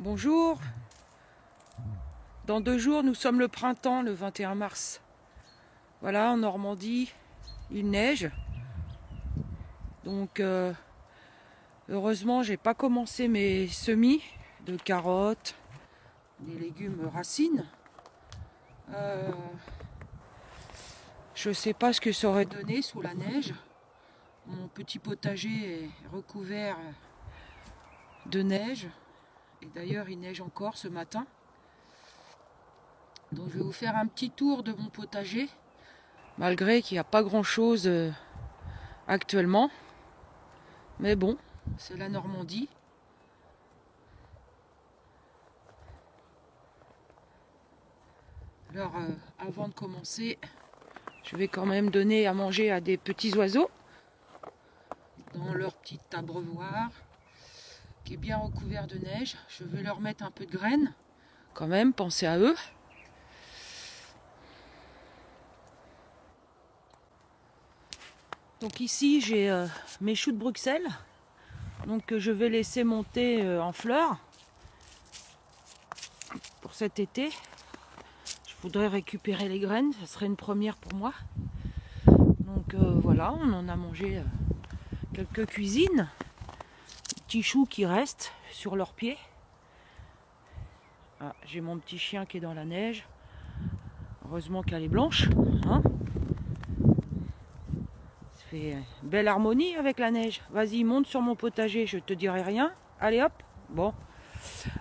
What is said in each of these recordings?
Bonjour, dans 2 jours nous sommes le printemps, le 21 mars. Voilà, en Normandie, il neige. Donc heureusement j'ai pas commencé mes semis de carottes, des légumes racines. Je sais pas ce que ça aurait donné sous la neige. Mon petit potager est recouvert de neige. Et d'ailleurs il neige encore ce matin. Donc je vais vous faire un petit tour de mon potager, malgré qu'il n'y a pas grand chose actuellement. Mais bon, c'est la Normandie. Alors avant de commencer, je vais quand même donner à manger à des petits oiseaux dans leur petit abreuvoir qui est bien recouvert de neige. Je vais leur mettre un peu de graines, quand même, pensez à eux. Donc ici j'ai mes choux de Bruxelles, donc que je vais laisser monter en fleurs pour cet été. Je voudrais récupérer les graines, ça serait une première pour moi. Donc voilà, on en a mangé quelques cuisines. Petits choux qui restent sur leurs pieds. Ah, j'ai mon petit chien qui est dans la neige. Heureusement qu'elle est blanche. Hein, ça fait une belle harmonie avec la neige. Vas-y, monte sur mon potager, je te dirai rien. Allez hop, bon.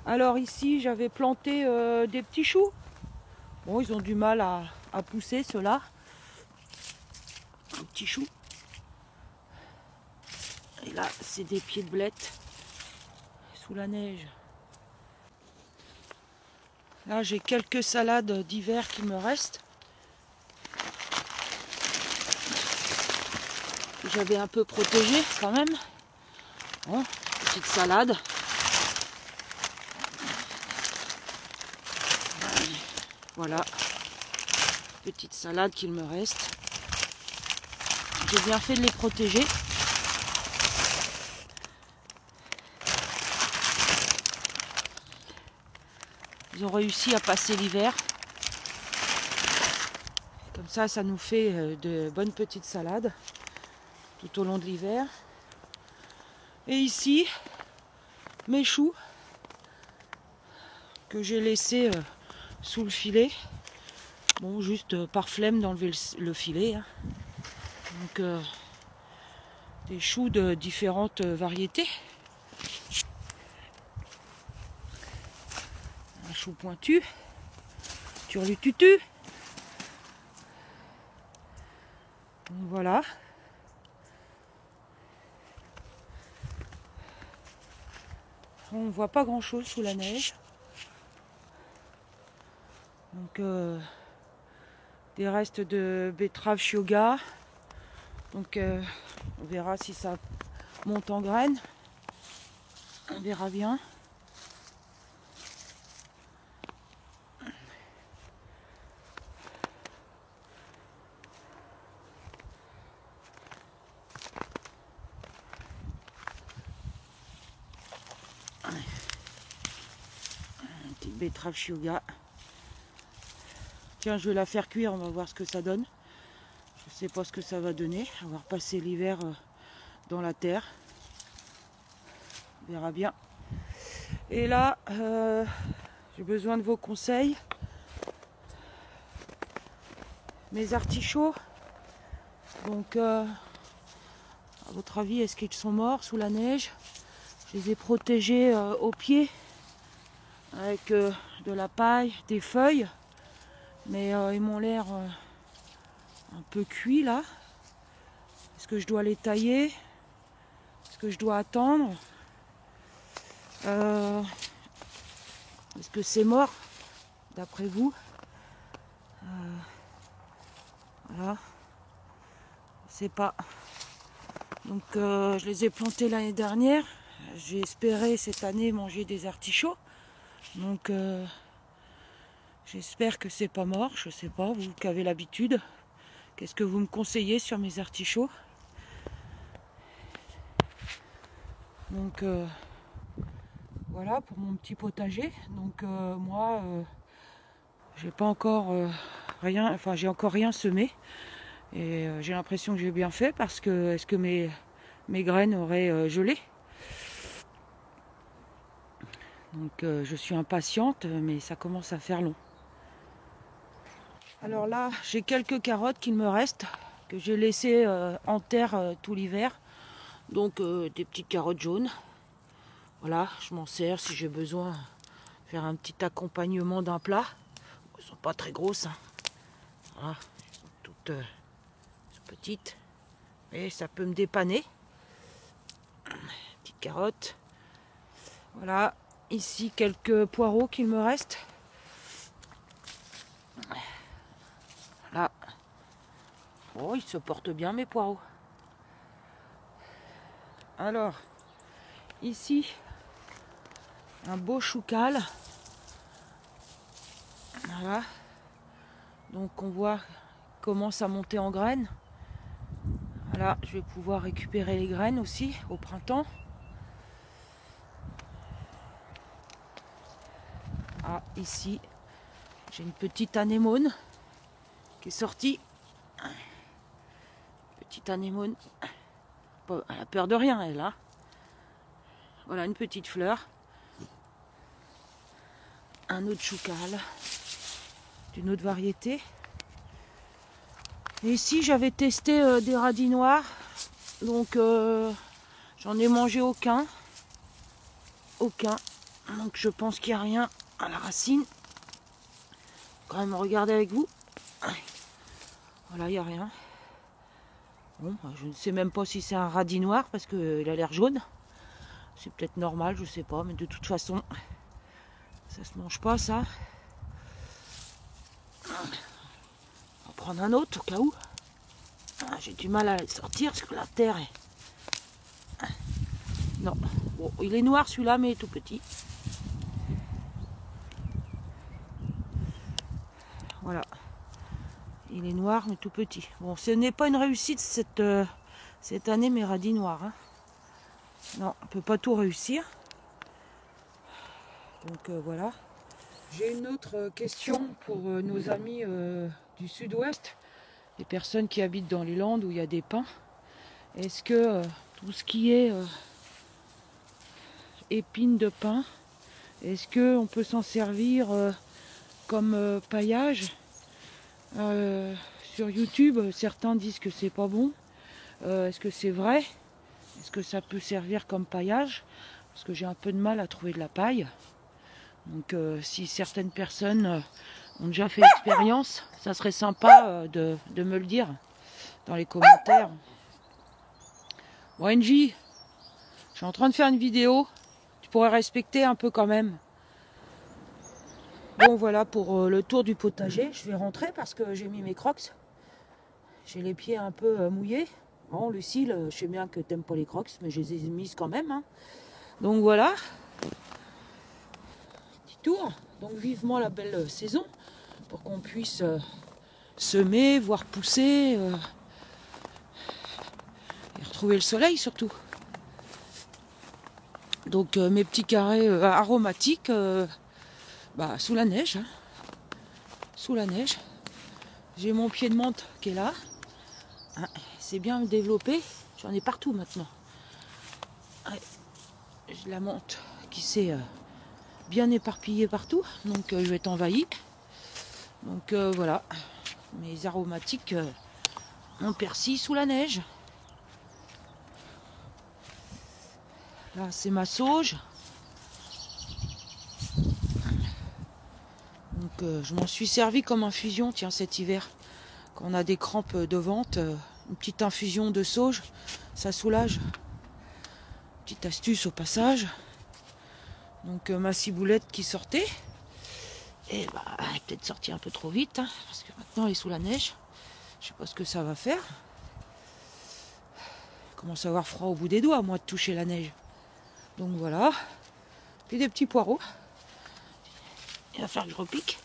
Alors ici, j'avais planté des petits choux. Bon, ils ont du mal à pousser, ceux-là. Les petits choux. Et là, c'est des pieds de blettes sous la neige. Là, j'ai quelques salades d'hiver qui me restent. J'avais un peu protégé quand même. Bon, petite salade. Voilà. Petite salade qu'il me reste. J'ai bien fait de les protéger. Ils ont réussi à passer l'hiver. Comme ça nous fait de bonnes petites salades tout au long de l'hiver. Et ici, mes choux que j'ai laissés sous le filet. Bon, juste par flemme d'enlever le filet. Hein. Donc, des choux de différentes variétés. Un chou pointu, turlututu. Donc voilà. On ne voit pas grand chose sous la neige. Donc des restes de betterave Chioggia. Donc on verra si ça monte en graines. On verra bien. Une petite betterave Chioggia. Tiens, je vais la faire cuire, on va voir ce que ça donne. Je sais pas ce que ça va donner. On va repasser l'hiver dans la terre. On verra bien. Et là, j'ai besoin de vos conseils. Mes artichauts. Donc, à votre avis, est-ce qu'ils sont morts sous la neige? Je les ai protégés au pied avec de la paille, des feuilles. Mais ils m'ont l'air un peu cuits là. Est-ce que je dois les tailler? Est-ce que je dois attendre? Est-ce que c'est mort d'après vous? Voilà. Je sais pas. Donc je les ai plantés l'année dernière. J'ai espéré cette année manger des artichauts. Donc j'espère que c'est pas mort. Je sais pas, vous qui avez l'habitude. Qu'est-ce que vous me conseillez sur mes artichauts? Donc voilà. Voilà pour mon petit potager. Donc moi, j'ai pas encore rien, enfin j'ai encore rien semé. Et j'ai l'impression que j'ai bien fait parce que est-ce que mes graines auraient gelé? Donc je suis impatiente, mais ça commence à faire long. Alors là, j'ai quelques carottes qu'il me reste, que j'ai laissées en terre tout l'hiver. Donc des petites carottes jaunes. Voilà, je m'en sers si j'ai besoin de faire un petit accompagnement d'un plat. Elles sont pas très grosses, hein. Voilà, elles sont toutes petites. Et ça peut me dépanner. Petites carottes. Voilà, ici quelques poireaux qu'il me reste. Là. Oh, ils se portent bien mes poireaux. Alors, ici, un beau choucal. Voilà. Donc on voit commence à monter en graines. Voilà, je vais pouvoir récupérer les graines aussi au printemps. Ah, ici, j'ai une petite anémone qui est sortie. Petite anémone. Elle a peur de rien, elle, hein. Voilà, une petite fleur. Un autre choucal d'une autre variété. Et ici, j'avais testé des radis noirs. Donc, j'en ai mangé aucun. Aucun. Donc, je pense qu'il n'y a rien à la racine. Quand même regarder avec vous. Voilà, il n'y a rien. Bon, je ne sais même pas si c'est un radis noir parce qu'il a l'air jaune. C'est peut-être normal, je sais pas, mais de toute façon, ça se mange pas, ça. On va prendre un autre au cas où. Ah, j'ai du mal à le sortir parce que la terre est... Non, bon, il est noir celui-là, mais il est tout petit. Voilà. Il est noir, mais tout petit. Bon, ce n'est pas une réussite cette année, mes radis noirs, hein. Non, on ne peut pas tout réussir. Donc voilà. J'ai une autre question pour nos amis du sud-ouest, les personnes qui habitent dans les Landes où il y a des pins. Est-ce que tout ce qui est épines de pin, est-ce qu'on peut s'en servir comme paillage? Sur YouTube, certains disent que c'est pas bon. Est-ce que c'est vrai? Est-ce que ça peut servir comme paillage? Parce que j'ai un peu de mal à trouver de la paille. Donc si certaines personnes ont déjà fait l'expérience, ça serait sympa de me le dire dans les commentaires. Bon, Angie, je suis en train de faire une vidéo. Tu pourrais respecter un peu quand même. Bon, voilà pour le tour du potager. Je vais rentrer parce que j'ai mis mes crocs. J'ai les pieds un peu mouillés. Bon, Lucille, je sais bien que t'aimes pas les crocs, mais je les ai mises quand même, hein. Donc voilà. Petit tour. Donc vivement la belle saison pour qu'on puisse semer, voir pousser et retrouver le soleil surtout. Donc mes petits carrés aromatiques sous la neige. Hein. Sous la neige. J'ai mon pied de menthe qui est là. Hein, c'est bien développé. J'en ai partout maintenant. Ouais. J'ai la menthe qui s'est bien éparpillée partout. Donc je vais être envahie. Donc voilà. Mes aromatiques mon persil sous la neige. Là c'est ma sauge. Donc je m'en suis servi comme infusion, tiens, cet hiver. Quand on a des crampes de ventre, une petite infusion de sauge, ça soulage. Petite astuce au passage. Donc ma ciboulette qui sortait. Et elle est peut-être sortie un peu trop vite, hein, parce que maintenant elle est sous la neige. Je sais pas ce que ça va faire. Je commence à avoir froid au bout des doigts, moi, de toucher la neige. Donc voilà. Puis des petits poireaux. Il va falloir que je repique.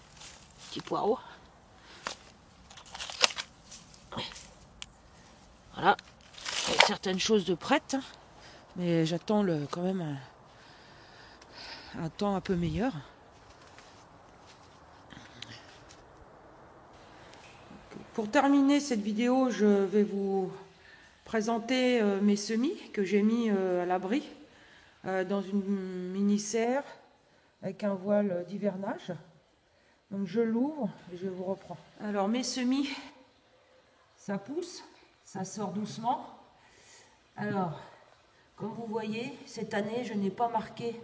Petits poireaux. Voilà. Il y a certaines choses de prêtes. Hein, mais j'attends quand même un temps un peu meilleur. Pour terminer cette vidéo, je vais vous présenter mes semis que j'ai mis à l'abri dans une mini-serre avec un voile d'hivernage. Donc je l'ouvre et je vous reprends. Alors mes semis, ça pousse, ça sort doucement. Alors, comme vous voyez, cette année, je n'ai pas marqué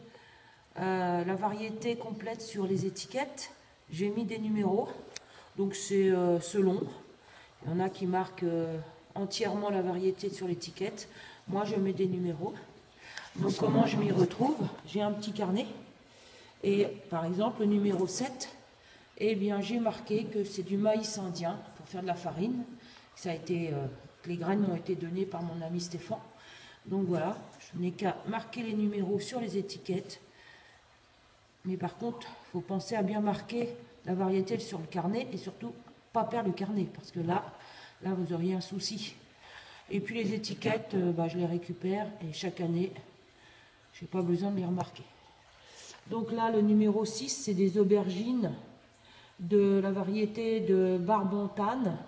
la variété complète sur les étiquettes. J'ai mis des numéros, donc c'est selon. Il y en a qui marquent entièrement la variété sur l'étiquette. Moi, je mets des numéros. Donc comment je m'y retrouve? J'ai un petit carnet. Et par exemple, le numéro 7, eh bien, j'ai marqué que c'est du maïs indien pour faire de la farine. Ça a été, les graines m'ont été données par mon ami Stéphane. Donc voilà, je n'ai qu'à marquer les numéros sur les étiquettes. Mais par contre, il faut penser à bien marquer la variété sur le carnet et surtout pas perdre le carnet parce que là vous auriez un souci. Et puis les étiquettes, je les récupère et chaque année, je n'ai pas besoin de les remarquer. Donc là, le numéro 6, c'est des aubergines de la variété de Barbontane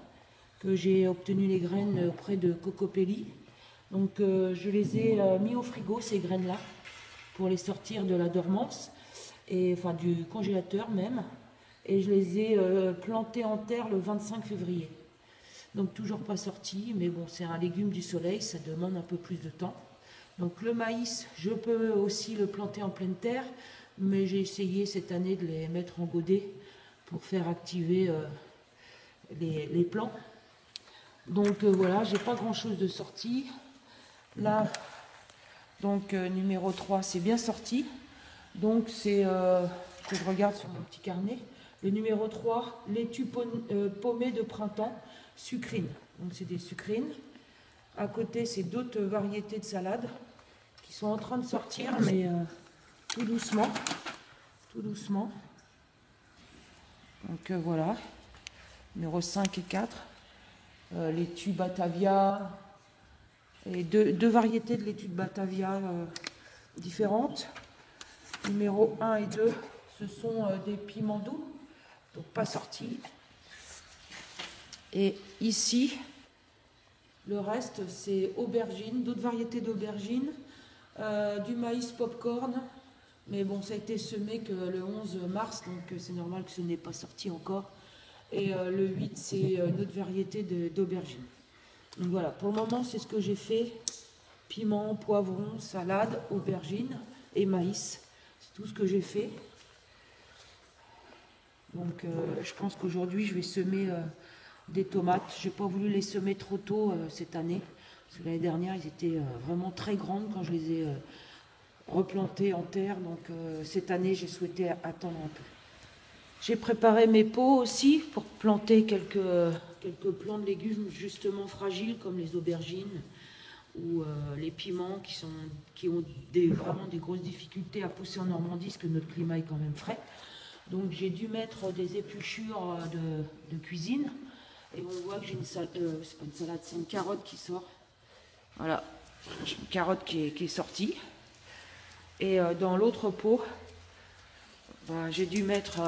que j'ai obtenu les graines auprès de Cocopelli. Donc je les ai mis au frigo, ces graines-là, pour les sortir de la dormance, et, enfin du congélateur même. Et je les ai plantées en terre le 25 février. Donc toujours pas sorti, mais bon, c'est un légume du soleil, ça demande un peu plus de temps. Donc le maïs, je peux aussi le planter en pleine terre, mais j'ai essayé cette année de les mettre en godet pour faire activer les plants. Donc voilà, j'ai pas grand chose de sorti. Là, donc numéro 3, c'est bien sorti. Donc c'est, que je regarde sur mon petit carnet, le numéro 3, laitue paumée de printemps, sucrine. Donc c'est des sucrines. À côté, c'est d'autres variétés de salades qui sont en train de sortir, mais tout doucement. Tout doucement. Donc voilà, numéro 5 et 4. Laitue Batavia, et deux variétés de laitue de Batavia différentes. Numéro 1 et 2, ce sont des piments doux, donc pas sortis. Et ici, le reste, c'est aubergines, d'autres variétés d'aubergines, du maïs popcorn, mais bon, ça a été semé que le 11 mars, donc c'est normal que ce n'est pas sorti encore. Et le 8, c'est une autre variété d'aubergines. Donc voilà, pour le moment, c'est ce que j'ai fait. Piment, poivron, salade, aubergine et maïs. C'est tout ce que j'ai fait. Donc je pense qu'aujourd'hui, je vais semer des tomates. Je n'ai pas voulu les semer trop tôt cette année. Parce que l'année dernière, ils étaient vraiment très grandes quand je les ai replantées en terre. Donc cette année, j'ai souhaité attendre un peu. J'ai préparé mes pots aussi pour planter quelques plants de légumes justement fragiles comme les aubergines ou les piments qui ont vraiment des grosses difficultés à pousser en Normandie parce que notre climat est quand même frais. Donc j'ai dû mettre des épluchures de cuisine et on voit que j'ai c'est pas une salade, c'est une carotte qui sort. Voilà, j'ai une carotte qui est sortie. Et dans l'autre pot, j'ai dû mettre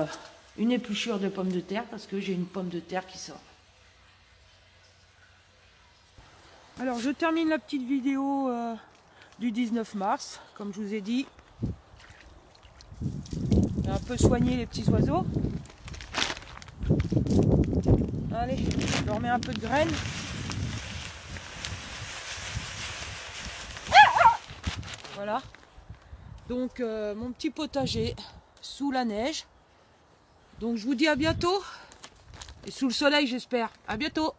une épluchure de pommes de terre parce que j'ai une pomme de terre qui sort. Alors je termine la petite vidéo du 19 mars, comme je vous ai dit. J'ai un peu soigné les petits oiseaux. Allez, je leur mets un peu de graines. Voilà. Donc mon petit potager sous la neige. Donc je vous dis à bientôt. Et sous le soleil j'espère. À bientôt.